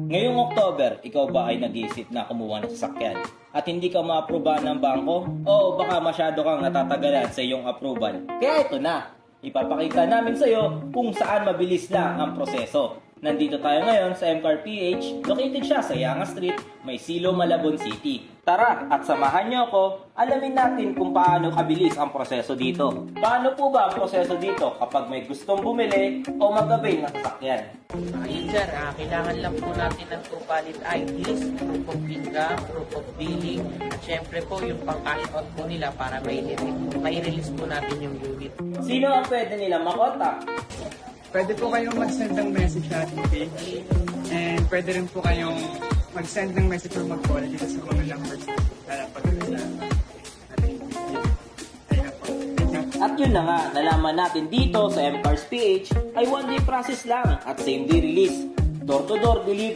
Ngayong October, ikaw ba ay nag-iisip na kumuha ng sasakyan at hindi ka ma-aprobahan ng bangko? O baka masyado kang natatagalan sa iyong approval? Kaya ito na, ipapakita namin sa iyo kung saan mabilis lang ang proseso. Nandito tayo ngayon sa MCAR PH, located siya sa Yanga Street, Maysilo, Malabon City. Tara at samahan niyo ako, alamin natin kung paano kabilis ang proseso dito. Paano po ba ang proseso dito kapag may gustong bumili o mag-avail ng sasakyan? Ayun sir, kailangan lang po natin ng 2 valid IDs, proof of income, proof of billing, at syempre po yung pang-cash out po nila para may-release po natin yung unit. Sino ang pwede nila makontak? Pwede po kayong mag-send ng message sa ating page. And pwede rin po kayong mag-send ng message or mag-call dito sa mga numbers na lalapag sa ating video. Ayun po. Thank you. At yun na nga, nalaman natin dito sa MCAR's PH ay one-day process lang at same-day release. Door-to-door delivery